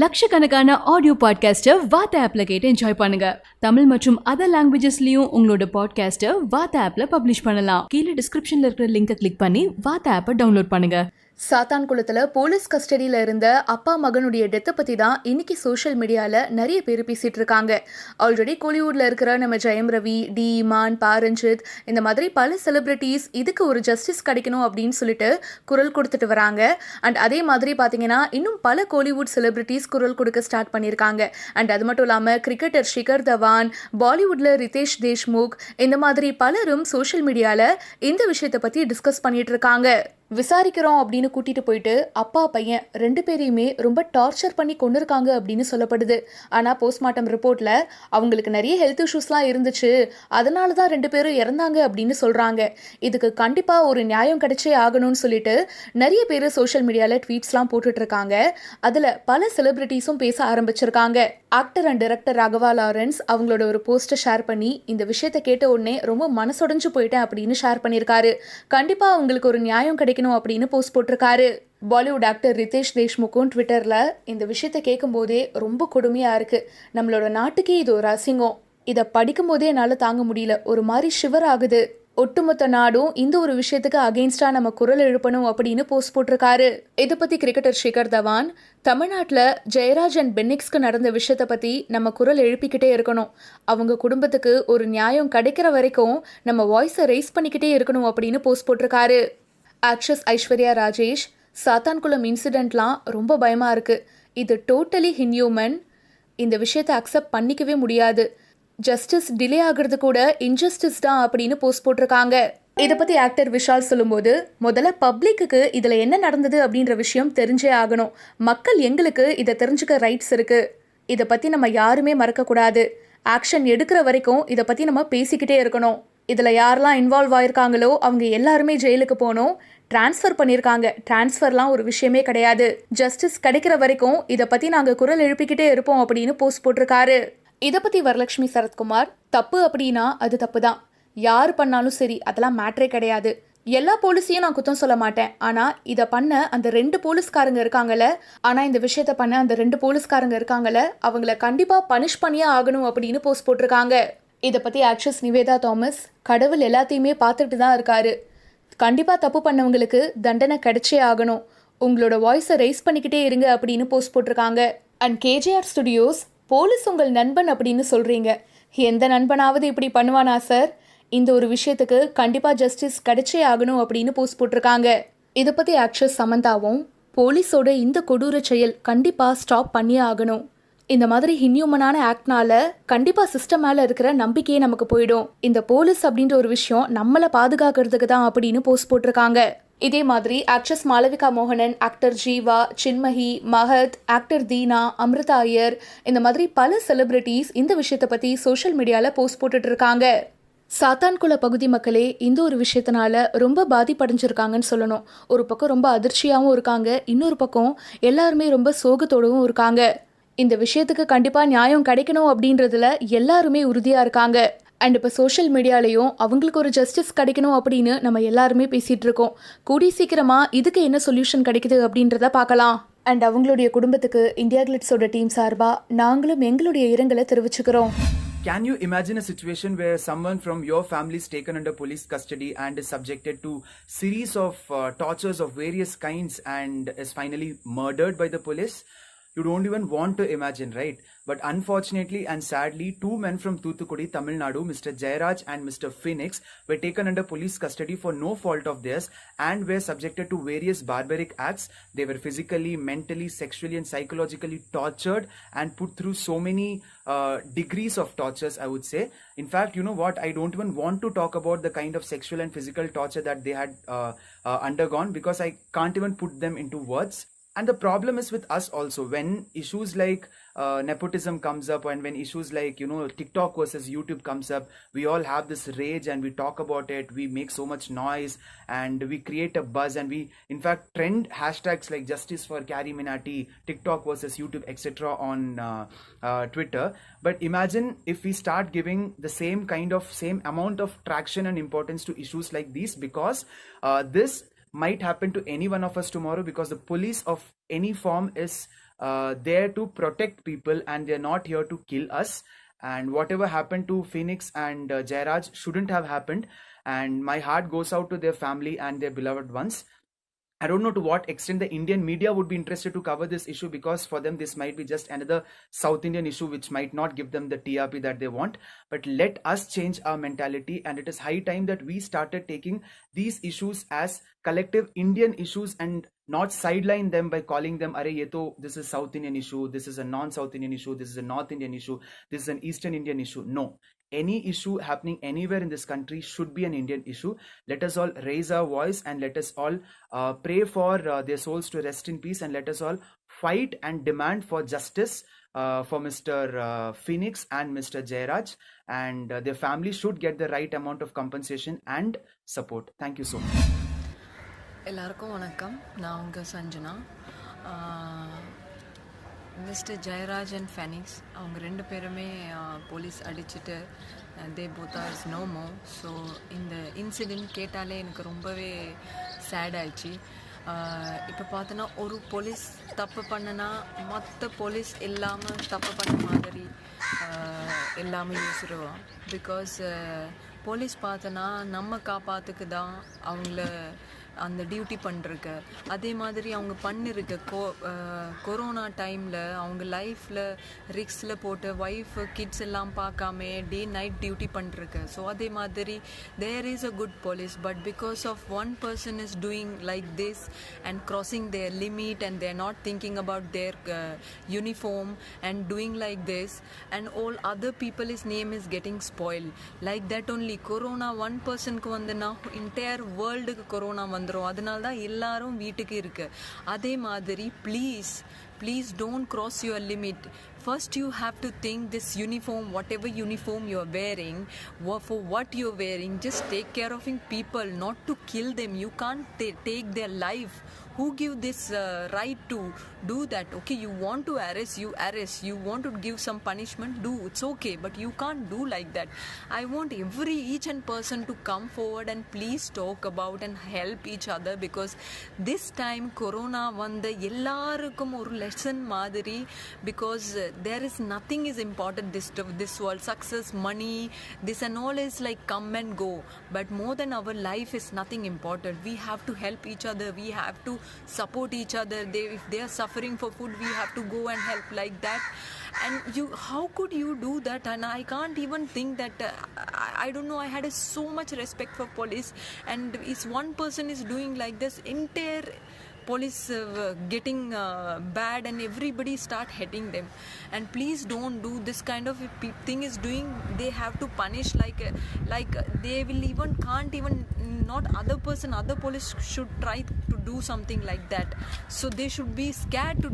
லட்சக்கணக்கான ஆடியோ பாட்காஸ்ட்டை வாத்த ஆப்ல கேட்டு என்ஜாய் பண்ணுங்க. தமிழ் மற்றும் அதர் லாங்குவேஜஸ்லயும் உங்களோட பாட்காஸ்ட்டை வாத்த ஆப்ல பப்ளிஷ் பண்ணலாம். கீழே டிஸ்கிரிப்ஷன்ல இருக்கிற லிங்கை கிளிக் பண்ணி வாத்த ஆப்பை டவுன்லோட் பண்ணுங்க. சாத்தான்குளத்தில் போலீஸ் கஸ்டடியில் இருந்த அப்பா மகனுடைய டெத்தை பற்றி தான் இன்னைக்கு சோஷியல் மீடியாவில் நிறைய பேர் பேசிகிட்டு இருக்காங்க. ஆல்ரெடி கோலிவுட்டில் இருக்கிற நம்ம ஜெயம் ரவி, டி இமான், பாரஞ்சித் இந்த மாதிரி பல செலிபிரிட்டிஸ் இதுக்கு ஒரு ஜஸ்டிஸ் கிடைக்கணும் அப்படின்னு சொல்லிட்டு குரல் கொடுத்துட்டு வராங்க. அண்ட் அதே மாதிரி பார்த்தீங்கன்னா இன்னும் பல கோலிவுட் செலிபிரிட்டிஸ் குரல் கொடுக்க ஸ்டார்ட் பண்ணியிருக்காங்க. அண்ட் அது மட்டும் இல்லாமல் கிரிக்கெட்டர் ஷிகர் தவான், பாலிவுட்டில் ரிதேஷ் தேஷ்முக் இந்த மாதிரி பலரும் சோஷியல் மீடியாவில் இந்த விஷயத்தை பற்றி டிஸ்கஸ் பண்ணிட்டு இருக்காங்க. விசாரிக்கிறோம் அப்படின்னு கூட்டிட்டு போயிட்டு அப்பா பையன் 2 பேரையுமே ரொம்ப டார்ச்சர் பண்ணி கொண்டிருக்காங்க அப்படின்னு சொல்லப்படுது. ஆனால் போஸ்ட்மார்ட்டம் ரிப்போர்ட்ல அவங்களுக்கு நிறைய ஹெல்த் இஷ்யூஸ்லாம் இருந்துச்சு, அதனால தான் 2 பேரும் இறந்தாங்க அப்படின்னு சொல்றாங்க. இதுக்கு கண்டிப்பா ஒரு நியாயம் கிடைச்சே ஆகணும்னு சொல்லிட்டு நிறைய பேர் சோஷியல் மீடியால ட்வீட்ஸ்லாம் போட்டுட்டு இருக்காங்க. அதுல பல செலிபிரிட்டிஸும் பேச ஆரம்பிச்சிருக்காங்க. Actor and director Raghava Lawrence அவங்களோட ஒரு போஸ்ட்டை ஷேர் பண்ணி இந்த விஷயத்தை கேட்ட உடனே ரொம்ப மனசுடைஞ்சு போயிட்டேன் அப்படின்னு ஷேர் பண்ணியிருக்காரு. கண்டிப்பா அவங்களுக்கு ஒரு நியாயம் கிடைக்கணும் அப்படின்னு போஸ்ட் போட்டிருக்காரு. பாலிவுட் ஆக்டர் ரிதேஷ் தேஷ்முக்கும் ட்விட்டர்ல இந்த விஷயத்தை கேட்கும் போதே ரொம்ப கொடுமையா இருக்கு, நம்மளோட நாட்டுக்கே இது ஒரு அசிங்கம், இதை படிக்கும் போதே என்னால் தாங்க முடியல, ஒரு மாதிரி ஷிவர் ஆகுது, ஒட்டுமொத்த நாடும் இந்த ஒரு விஷயத்துக்கு அகெயின்ஸ்டா நம்ம குரல் எழுப்பணும் அப்படின்னு போஸ்ட் போட்டிருக்காரு. இதை பத்தி கிரிக்கெட்டர் ஷிகர் தவான், தமிழ்நாட்டில் ஜெயராஜ் அண்ட் பென்னிக்ஸ்க்கு நடந்த விஷயத்த பத்தி நம்ம குரல் எழுப்பிக்கிட்டே இருக்கணும், அவங்க குடும்பத்துக்கு ஒரு நியாயம் கிடைக்கிற வரைக்கும் நம்ம வாய்ஸை ரைஸ் பண்ணிக்கிட்டே இருக்கணும் அப்படின்னு போஸ்ட் போட்டிருக்காரு. ஆக்ட்ரஸ் ஐஸ்வர்யா ராஜேஷ், சாத்தான்குளம் இன்சிடென்ட்லாம் ரொம்ப பயமா இருக்கு, இது டோட்டலி இன்ஹியூமன், இந்த விஷயத்தை அக்செப்ட் பண்ணிக்கவே முடியாது, ஜஸ்டிஸ் டிலே ஆகிறது கூட இன்ஜஸ்டிஸ் தான் அப்படின்னு போஸ்ட் போட்டிருக்காங்க. இதை பத்தி ஆக்டர் விஷால் சொல்லும்போது, முதல்ல பப்ளிக்கு இதுல என்ன நடந்தது அப்படின்ற விஷயம் தெரிஞ்சே ஆகணும், மக்கள் எங்களுக்கு இதை தெரிஞ்சுக்க ரைட்ஸ் இருக்கு, இதை பத்தி நம்ம யாருமே மறக்க கூடாது, ஆக்ஷன் எடுக்கிற வரைக்கும் இதை பத்தி நம்ம பேசிக்கிட்டே இருக்கணும், இதில் யாரெல்லாம் இன்வால்வ் ஆயிருக்காங்களோ அவங்க எல்லாருமே ஜெயிலுக்கு போகணும், டிரான்ஸ்ஃபர் பண்ணியிருக்காங்க, டிரான்ஸ்ஃபர்லாம் ஒரு விஷயமே கிடையாது, ஜஸ்டிஸ் கிடைக்கிற வரைக்கும் இதை பற்றி நாங்கள் குரல் எழுப்பிக்கிட்டே இருப்போம் அப்படின்னு போஸ்ட் போட்டிருக்காரு. இதை பற்றி வரலட்சுமி சரத்குமார், தப்பு அப்படின்னா அது தப்பு தான், யார் பண்ணாலும் சரி அதெல்லாம் மேட்ரே கிடையாது, எல்லா போலீஸையும் நான் குத்தம் சொல்ல மாட்டேன், ஆனால் இதை பண்ண அந்த 2 போலீஸ்காரங்க இருக்காங்கல்ல, ஆனால் இந்த விஷயத்த பண்ண அந்த 2 போலீஸ்காரங்க இருக்காங்கல்ல அவங்கள கண்டிப்பாக பனிஷ் பண்ணியே ஆகணும் அப்படின்னு போஸ்ட் போட்டிருக்காங்க. இதை பற்றி ஆக்ட்ரஸ் நிவேதா தாமஸ், கடவுள் எல்லாத்தையுமே பார்த்துட்டு தான் இருக்காரு, கண்டிப்பாக தப்பு பண்ணவங்களுக்கு தண்டனை கிடைச்சே ஆகணும், உங்களோட வாய்ஸை ரைஸ் பண்ணிக்கிட்டே இருங்க அப்படின்னு போஸ்ட் போட்டிருக்காங்க. அண்ட் கேஜேஆர் ஸ்டுடியோஸ், போலீஸ் உங்கள் நண்பன் அப்படின்னு சொல்கிறீங்க, எந்த நண்பனாவது இப்படி பண்ணுவானா சார், இந்த ஒரு விஷயத்துக்கு கண்டிப்பாக ஜஸ்டிஸ் கிடைச்சே ஆகணும் அப்படின்னு போஸ்ட் போட்டிருக்காங்க. இதை பற்றி ஆக்ட்ரஸ் சமந்தாவும், போலீஸோட இந்த கொடூர செயல் கண்டிப்பாக ஸ்டாப் பண்ணியே ஆகணும், இந்த மாதிரி இன்ஹியூமனான ஆக்ட்னால கண்டிப்பாக சிஸ்டம் மேலே இருக்கிற நம்பிக்கையே நமக்கு போயிடும், இந்த போலீஸ் அப்படின்ற ஒரு விஷயம் நம்மளை பாதுகாக்கிறதுக்கு தான் அப்படின்னு போஸ்ட் போட்டிருக்காங்க. இதே மாதிரி ஆக்ட்ரஸ் மாளவிகா மோகனன், ஆக்டர் ஜீவா, சின்மஹி, மஹத், ஆக்டர் தீனா, அமிர்தா ஐயர் இந்த மாதிரி பல செலிபிரிட்டிஸ் இந்த விஷயத்தை பற்றி சோஷியல் மீடியாவில் போஸ்ட் போட்டுட்டு இருக்காங்க. சாத்தான்குள பகுதி மக்களே இந்த ஒரு விஷயத்தினால ரொம்ப பாதிப்படைஞ்சிருக்காங்கன்னு சொல்லணும். ஒரு பக்கம் ரொம்ப அதிர்ச்சியாகவும் இருக்காங்க, இன்னொரு பக்கம் எல்லாருமே ரொம்ப சோகத்தோடவும் இருக்காங்க. இந்த விஷயத்துக்கு கண்டிப்பாக நியாயம் கிடைக்கணும் அப்படின்றதுல எல்லாருமே உறுதியாக இருக்காங்க. அண்ட் இப்போ சோஷியல் மீடியாலையும் அவங்களுக்கு ஒரு ஜஸ்டிஸ் கிடைக்கணும் அப்படின்னு நம்ம எல்லாருமே பேசிகிட்டு இருக்கோம். கூடி சீக்கிரமாக இதுக்கு என்ன சொல்யூஷன் கிடைக்குது அப்படின்றத பார்க்கலாம். அண்ட் அவங்களுடைய குடும்பத்துக்கு இந்தியா கிளிட்ஸோட டீம் சார்பாக நாங்களும் எங்களுடைய இரங்கலை தெரிவிச்சுக்கிறோம். Can you imagine a situation where someone from your family is taken under police custody and is subjected to series of tortures of various kinds and is finally murdered by the police? You don't even want to imagine, right? But unfortunately and sadly, 2 men from Thoothukudi, Tamil Nadu, Mr. Jayaraj and Mr. Phoenix, were taken under police custody for no fault of theirs and were subjected to various barbaric acts. They were physically, mentally, sexually and psychologically tortured and put through so many degrees of tortures, I would say. In fact, you know what? I don't even want to talk about the kind of sexual and physical torture that they had undergone because I can't even put them into words. And the problem is with us also, when issues like nepotism comes up and when issues like, you know, TikTok versus YouTube comes up, we all have this rage and we talk about it, we make so much noise and we create a buzz and we in fact trend hashtags like justice for Carrie Minati, TikTok versus YouTube, etc. on Twitter. But imagine if we start giving the same amount of traction and importance to issues like these, because this might happen to any one of us tomorrow, because the police of any form is there to protect people, and they're not here to kill us. And whatever happened to Phoenix and Jairaj shouldn't have happened. And my heart goes out to their family and their beloved ones. I don't know to what extent the Indian media would be interested to cover this issue, because for them this might be just another South Indian issue which might not give them the TRP that they want. But let us change our mentality, and it is high time that we started taking these issues as collective Indian issues and not sideline them by calling them, "Arey, this is South Indian issue, this is a non-South Indian issue, this is a North Indian issue, this is an Eastern Indian issue." No. Any issue happening anywhere in this country should be an Indian issue. Let us all raise our voice, and let us all pray for their souls to rest in peace, and let us all fight and demand for justice for Mr. Phoenix and Mr. Jairaj, and their family should get the right amount of compensation and support. Thank you so much. எல்லாருக்கும் வணக்கம். நான் உங்கள் Sanjana. Mister Jeyaraj and Fenix அவங்க ரெண்டு பேருமே police அடிச்சுட்டு they both are no more. So இந்த incident கேட்டாலே எனக்கு ரொம்பவே சேட் ஆயிடுச்சு. இப்போ பார்த்தோன்னா ஒரு போலீஸ் தப்பு பண்ணனா மற்ற போலீஸ் இல்லாமல் தப்பு பண்ண மாதிரி எல்லாமே யோசிடுவோம். பிகாஸ் போலீஸ் பார்த்தோன்னா நம்ம காப்பாற்றுக்கு தான் அவங்கள அந்த டியூட்டி பண்ணிருக்கு. அதே மாதிரி அவங்க பண்ணிருக்க கொரோனா டைமில் அவங்க லைஃப்பில் ரிக்ஸில் போட்டு ஒய்ஃப் கிட்ஸ் எல்லாம் பார்க்காம டே நைட் டியூட்டி பண்ணிருக்கு. ஸோ அதே மாதிரி there is a good police, but because of one person is doing like this and crossing their limit, and they're not thinking about their uniform and doing like this, and all other people's name is getting spoiled. Like that only corona one person க்கு வந்துனா entire world க்கு corona வந்துரும். அதனால தான் எல்லாரும் வீட்டுக்கு இருக்கு. அதே மாதிரி please don't cross your limit. First you have to think this uniform, whatever uniform you're wearing, for what you're wearing, just take care of people, not to kill them. You can't take their life. Who give this right to do that? Okay, you want to arrest, you arrest. You want to give some punishment, do. It's okay, but you can't do like that. I want each and person to come forward and please talk about and help each other, because this time corona vanda ellarukkum oru lesson madiri, because there is nothing is important this world. Success, money, this and all is like come and go, but more than our life is nothing important. We have to help each other, we have to support each other. If they are suffering for food, we have to go and help like that. And how could you do that? And I can't even think that I don't know, I had so much respect for police, and if one person is doing like this, entire police getting bad, and everybody start hating them. And please don't do this kind of thing is doing. They have to punish like they will even can't even not other police should try to do something like that. So they should be scared to